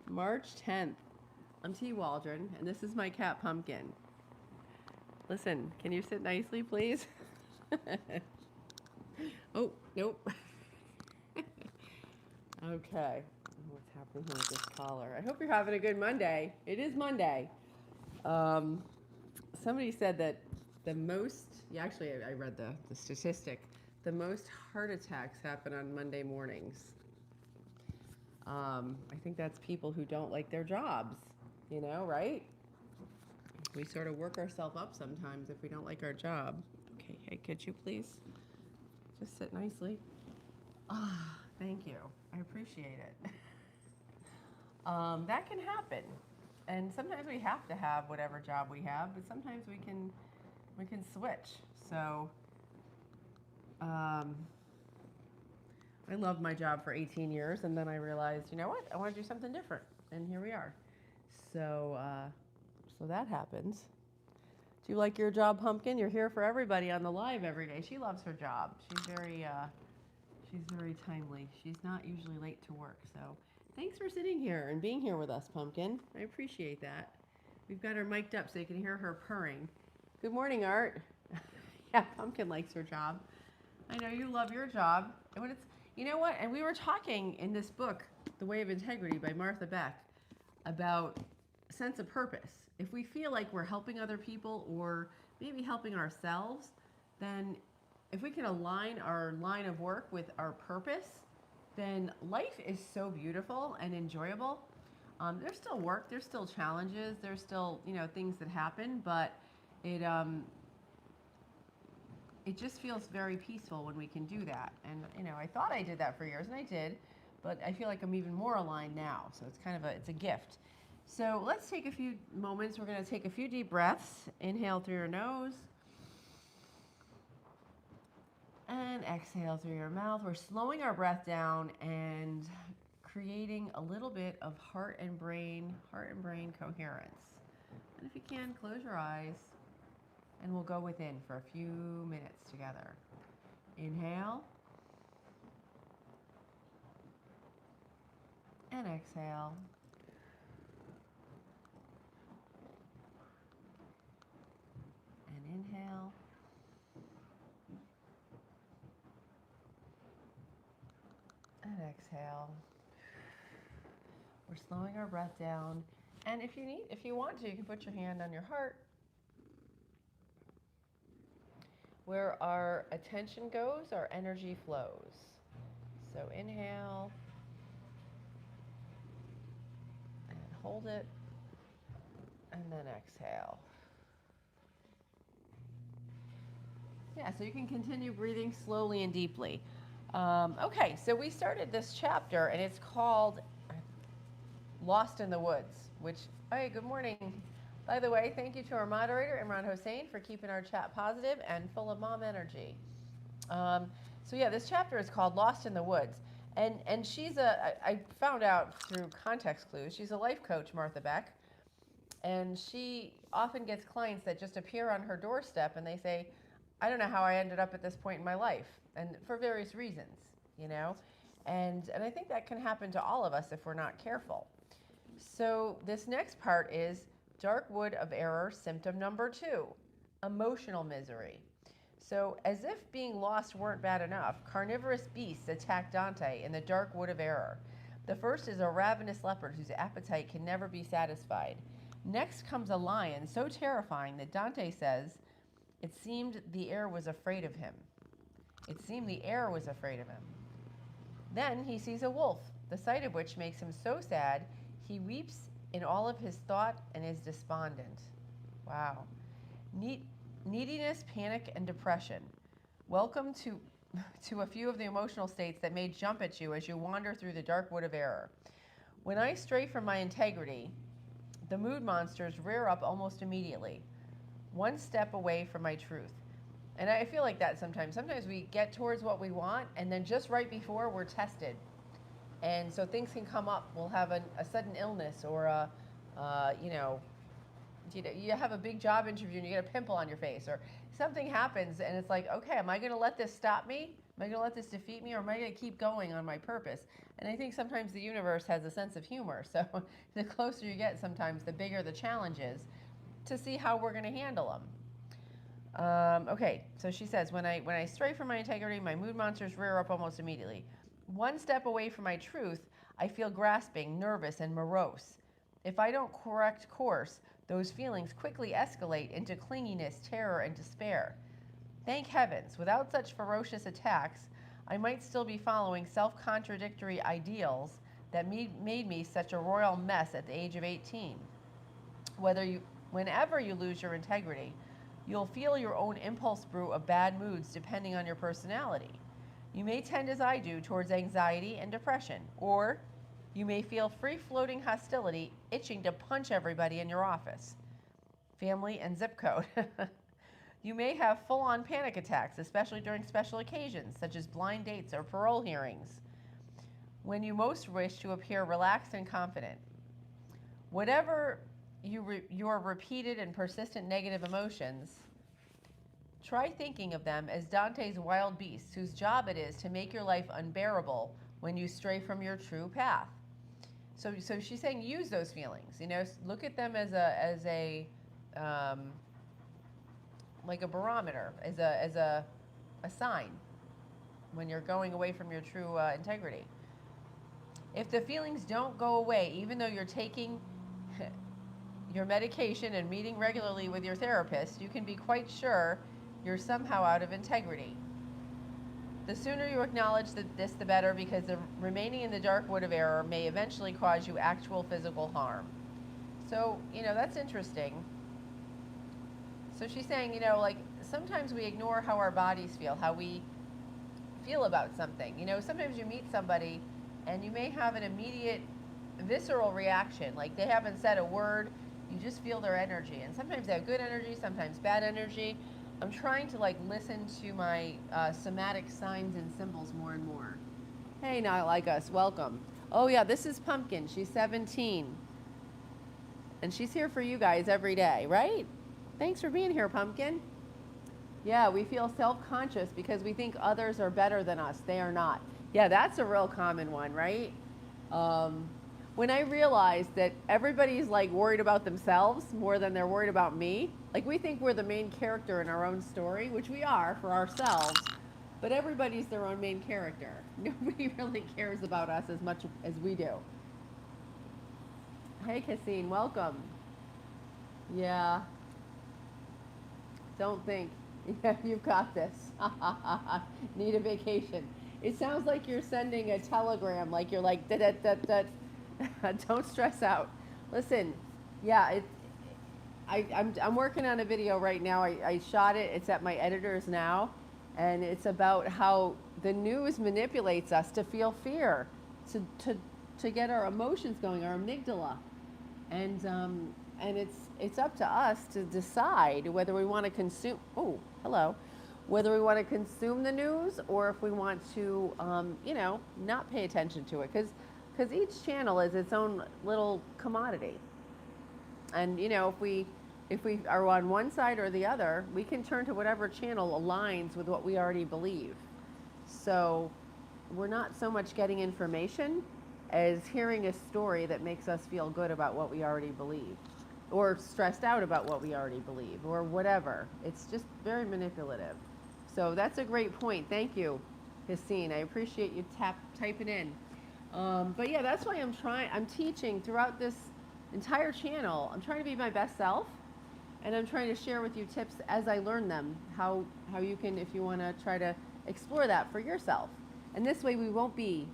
March 10th. I'm T. Waldron, and this is my cat Pumpkin. Listen, can you sit nicely, please? Oh, nope. Okay. What's happening here with this collar? I hope you're having a good Monday. It is Monday. Um, Somebody said that the most, yeah, actually, I read the statistic. The most heart attacks happen on Monday mornings. I think that's people who don't like their jobs, right? We sort of work ourselves up sometimes if we don't like our job. Okay, hey, could you please just sit nicely? Ah, thank you. I appreciate it. That can happen, and sometimes we have to have whatever job we have, but sometimes we can switch. So, um, I loved my job for 18 years, and then I realized, you know what, I want to do something different, and here we are. So, so that happens. Do you like your job, Pumpkin? You're here for everybody on the live every day. She loves her job. She's very timely. She's not usually late to work. So thanks for sitting here and being here with us, Pumpkin. I appreciate that. We've got her mic'd up so you can hear her purring. Good morning, Art. Yeah, Pumpkin likes her job. I know you love your job. And when it's, you know what? And we were talking in this book, The Way of Integrity by Martha Beck, about sense of purpose. If we feel like we're helping other people or maybe helping ourselves, then if we can align our line of work with our purpose, then life is so beautiful and enjoyable. There's still work, there's still challenges, there's still things that happen, but it it just feels very peaceful when we can do that. And I thought I did that for years, and I did, but I feel like I'm even more aligned now. So it's kind of it's a gift. So let's take a few moments. We're going to take a few deep breaths. Inhale through your nose and exhale through your mouth. We're slowing our breath down and creating a little bit of heart and brain coherence. And if you can, close your eyes and we'll go within for a few minutes together. Inhale and exhale. And inhale. And exhale. We're slowing our breath down. And if you want to, you can put your hand on your heart. Where our attention goes, our energy flows. So inhale and hold it, and then exhale. Yeah, so you can continue breathing slowly and deeply. Okay, so we started this chapter, and it's called Lost in the Woods, which, hey, good morning. By the way, thank you to our moderator, Imran Hossain, for keeping our chat positive and full of mom energy. So yeah, this chapter is called Lost in the Woods. And I found out through context clues, she's a life coach, Martha Beck. And she often gets clients that just appear on her doorstep and they say, I don't know how I ended up at this point in my life. And for various reasons, And I think that can happen to all of us if we're not careful. So this next part is dark wood of error, symptom number 2, emotional misery. So as if being lost weren't bad enough, carnivorous beasts attack Dante in the dark wood of error. The first is a ravenous leopard whose appetite can never be satisfied. Next comes a lion so terrifying that Dante says, it seemed the air was afraid of him. It seemed the air was afraid of him. Then he sees a wolf, the sight of which makes him so sad, he weeps in all of his thought and is despondent. Wow. Neediness, panic, and depression. Welcome to a few of the emotional states that may jump at you as you wander through the dark wood of error. When I stray from my integrity, the mood monsters rear up almost immediately, one step away from my truth. And I feel like that sometimes. Sometimes we get towards what we want, and then just right before we're tested. And so things can come up. We'll have a sudden illness or you have a big job interview and you get a pimple on your face or something happens and it's like, okay, am I going to let this stop me? Am I going to let this defeat me, or am I going to keep going on my purpose? And I think sometimes the universe has a sense of humor. So the closer you get, sometimes the bigger the challenge is to see how we're going to handle them. Okay, so she says, when I stray from my integrity, my mood monsters rear up almost immediately. One step away from my truth, I feel grasping, nervous, and morose. If I don't correct course, those feelings quickly escalate into clinginess, terror, and despair. Thank heavens, without such ferocious attacks, I might still be following self-contradictory ideals that made me such a royal mess at the age of 18. Whenever you lose your integrity, you'll feel your own impulse brew of bad moods depending on your personality. You may tend, as I do, towards anxiety and depression, or you may feel free-floating hostility, itching to punch everybody in your office. Family and zip code. You may have full-on panic attacks, especially during special occasions, such as blind dates or parole hearings, when you most wish to appear relaxed and confident. Whatever your repeated and persistent negative emotions, try thinking of them as Dante's wild beasts, whose job it is to make your life unbearable when you stray from your true path. So she's saying use those feelings. Look at them as a like a barometer, as a sign when you're going away from your true integrity. If the feelings don't go away, even though you're taking your medication and meeting regularly with your therapist, you can be quite sure you're somehow out of integrity. The sooner you acknowledge this, the better, because the remaining in the dark wood of error may eventually cause you actual physical harm. So, that's interesting. So she's saying, like sometimes we ignore how our bodies feel, how we feel about something. Sometimes you meet somebody and you may have an immediate visceral reaction, like they haven't said a word, you just feel their energy. And sometimes they have good energy, sometimes bad energy. I'm trying to listen to my somatic signs and symbols more and more. Hey, Not Like Us, welcome. Oh yeah, this is Pumpkin. She's 17. And she's here for you guys every day, right? Thanks for being here, Pumpkin. Yeah, we feel self-conscious because we think others are better than us. They are not. Yeah, that's a real common one, right? When I realized that everybody's worried about themselves more than they're worried about me. We think we're the main character in our own story, which we are for ourselves, but everybody's their own main character. Nobody really cares about us as much as we do. Hey, Cassine, welcome. Yeah. Don't think. Yeah, you've got this. Need a vacation. It sounds like you're sending a telegram, like you're like, da-da-da-da. Don't stress out. Listen, yeah, I'm working on a video right now. I shot it. It's at my editor's now. And it's about how the news manipulates us to feel fear, to get our emotions going, our amygdala. And it's up to us to decide whether we want to consume, whether we want to consume the news or if we want to, not pay attention to it. Because each channel is its own little commodity. And, if we are on one side or the other, we can turn to whatever channel aligns with what we already believe. So we're not so much getting information as hearing a story that makes us feel good about what we already believe, or stressed out about what we already believe, or whatever. It's just very manipulative. So that's a great point. Thank you, Hossain. I appreciate you typing in. But yeah, that's why I'm teaching throughout this entire channel. I'm trying to be my best self, and I'm trying to share with you tips as I learn them, how you can, if you want to try to explore that for yourself. And this way we won't be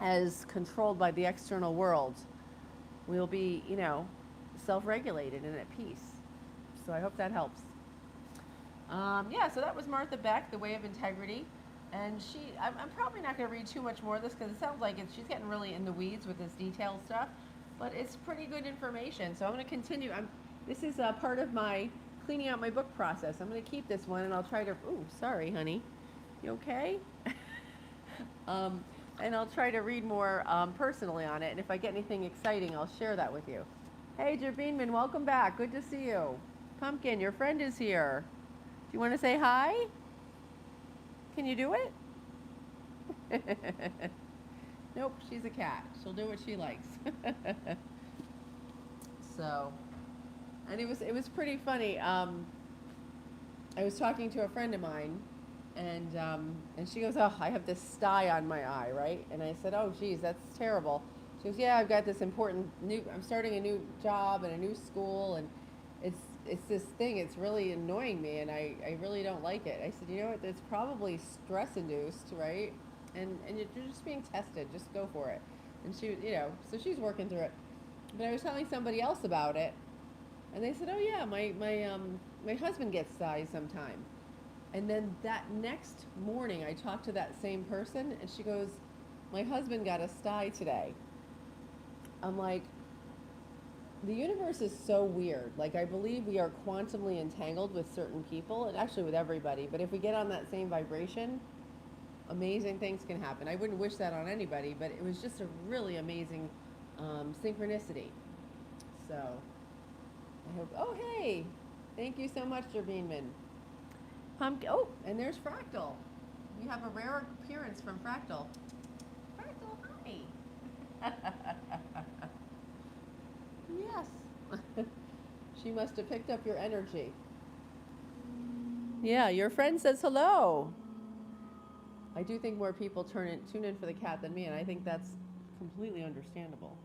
as controlled by the external world. We'll be, self-regulated and at peace. So I hope that helps. So that was Martha Beck, The Way of Integrity. And I'm probably not going to read too much more of this because it sounds like she's getting really in the weeds with this detailed stuff. But it's pretty good information. So I'm going to continue. This is part of my cleaning out my book process. I'm going to keep this one and I'll try to, sorry, honey. You okay? And I'll try to read more personally on it. And if I get anything exciting, I'll share that with you. Hey, Jabinman, welcome back. Good to see you. Pumpkin, your friend is here. Do you want to say hi? Can you do it? Nope, she's a cat. She'll do what she likes. So, and it was pretty funny. I was talking to a friend of mine, and she goes, "Oh, I have this sty on my eye, right?" And I said, "Oh, geez, that's terrible." She goes, "Yeah, I've got this important I'm starting a new job and a new school, and it's this thing. It's really annoying me, and I really don't like it." I said, "You know what? It's probably stress induced, right? And you're just being tested. Just go for it." And she, so she's working through it. But I was telling somebody else about it, and they said, "Oh yeah, my husband gets styes sometime." And then that next morning, I talked to that same person, and she goes, "My husband got a sty today." I'm like, the universe is so weird. Like, I believe we are quantumly entangled with certain people, and actually with everybody. But if we get on that same vibration, amazing things can happen. I wouldn't wish that on anybody, but it was just a really amazing synchronicity. So, I hope. Oh, hey! Thank you so much, Jerveenman. Pumpkin. Oh, and there's Fractal. We have a rare appearance from Fractal. Fractal, hi. Yes. She must have picked up your energy. Yeah, your friend says hello. I do think more people tune in for the cat than me, and I think that's completely understandable.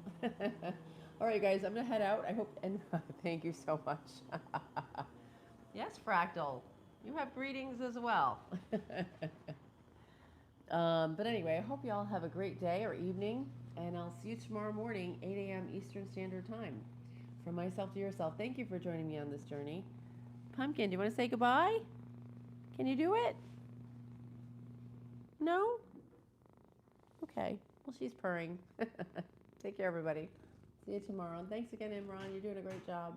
All right, guys, I'm gonna head out. I hope, and thank you so much. Yes, Fractal, you have greetings as well. But anyway, I hope you all have a great day or evening, and I'll see you tomorrow morning, 8 a.m. Eastern Standard Time. From myself to yourself, thank you for joining me on this journey. Pumpkin, do you want to say goodbye? Can you do it? No? Okay. Well, she's purring. Take care, everybody. See you tomorrow. And thanks again, Imran. You're doing a great job.